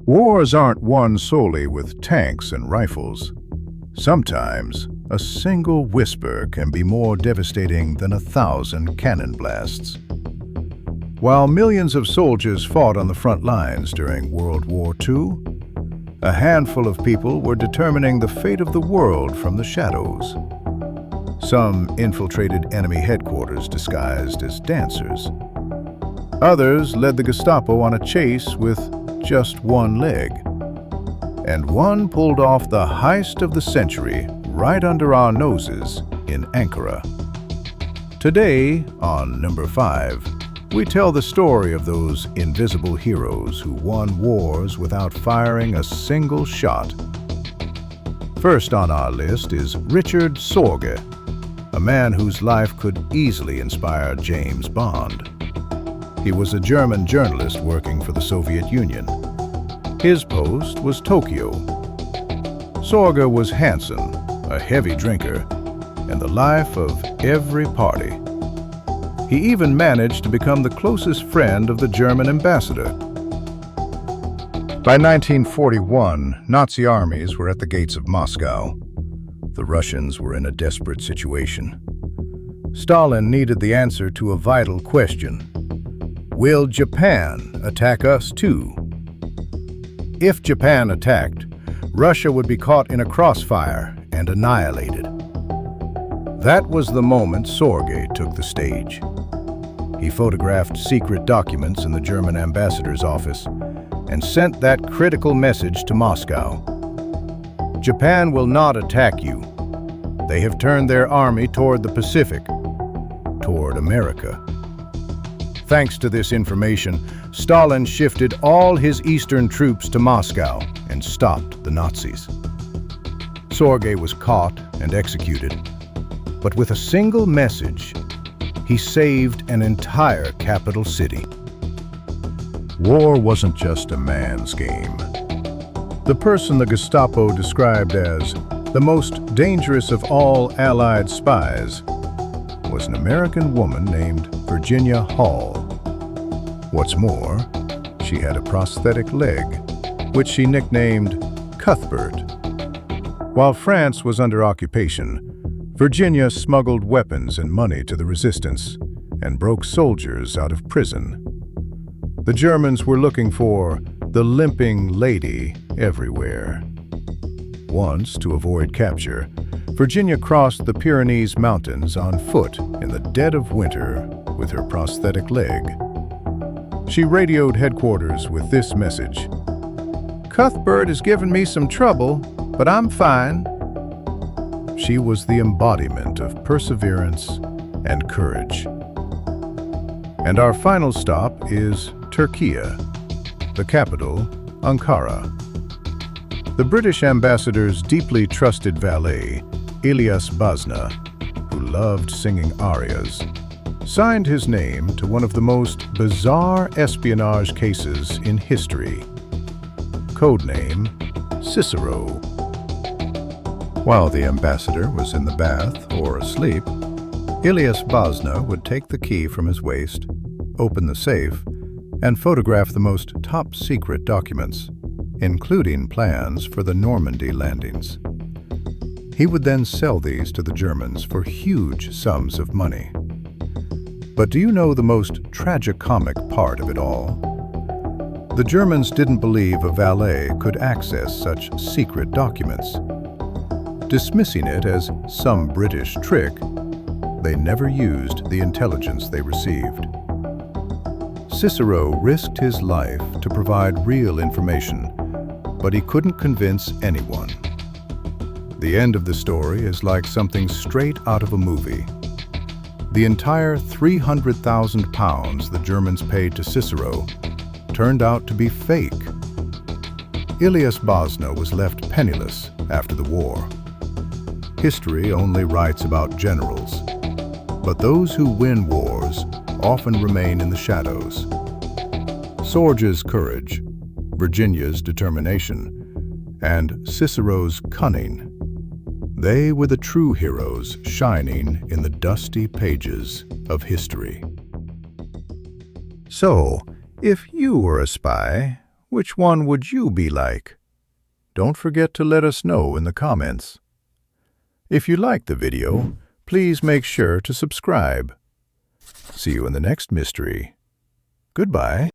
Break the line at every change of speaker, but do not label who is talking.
Wars aren't won solely with tanks and rifles. Sometimes, a single whisper can be more devastating than 1,000 cannon blasts. While millions of soldiers fought on the front lines during World War II, a handful of people were determining the fate of the world from the shadows. Some infiltrated enemy headquarters disguised as dancers. Others led the Gestapo on a chase with just one leg. And one pulled off the heist of the century right under our noses in Ankara. Today, on number 5, we tell the story of those invisible heroes who won wars without firing a single shot. First on our list is Richard Sorge, a man whose life could easily inspire James Bond. He was a German journalist working for the Soviet Union. His post was Tokyo. Sorge was handsome, a heavy drinker, and the life of every party. He even managed to become the closest friend of the German ambassador. By 1941, Nazi armies were at the gates of Moscow. The Russians were in a desperate situation. Stalin needed the answer to a vital question. Will Japan attack us too? If Japan attacked, Russia would be caught in a crossfire and annihilated. That was the moment Sorge took the stage. He photographed secret documents in the German ambassador's office and sent that critical message to Moscow. Japan will not attack you. They have turned their army toward the Pacific, toward America. Thanks to this information, Stalin shifted all his eastern troops to Moscow and stopped the Nazis. Sorge was caught and executed, but with a single message, he saved an entire capital city. War wasn't just a man's game. The person the Gestapo described as the most dangerous of all Allied spies was an American woman named Virginia Hall. What's more, she had a prosthetic leg, which she nicknamed Cuthbert. While France was under occupation, Virginia smuggled weapons and money to the resistance and broke soldiers out of prison. The Germans were looking for the limping lady everywhere. Once, to avoid capture, Virginia crossed the Pyrenees Mountains on foot in the dead of winter with her prosthetic leg. She radioed headquarters with this message: "Cuthbert has given me some trouble, but I'm fine." She was the embodiment of perseverance and courage. And our final stop is Turkey, the capital, Ankara. The British ambassador's deeply trusted valet, Ilyas Bazna, who loved singing arias, signed his name to one of the most bizarre espionage cases in history. Codename Cicero. While the ambassador was in the bath or asleep, Ilyas Bazna would take the key from his waist, open the safe, and photograph the most top-secret documents, including plans for the Normandy landings. He would then sell these to the Germans for huge sums of money. But do you know the most tragicomic part of it all? The Germans didn't believe a valet could access such secret documents. Dismissing it as some British trick, they never used the intelligence they received. Cicero risked his life to provide real information, but he couldn't convince anyone. The end of the story is like something straight out of a movie. The entire £300,000 the Germans paid to Cicero turned out to be fake. Ilyas Bazna was left penniless after the war. History only writes about generals, but those who win wars often remain in the shadows. Sorge's courage, Virginia's determination, and Cicero's cunning, they were the true heroes shining in the dusty pages of history. So, if you were a spy, Which one would you be like? Don't forget to let us know in the comments. If you liked the video, please make sure to subscribe. See you in the next mystery. Goodbye.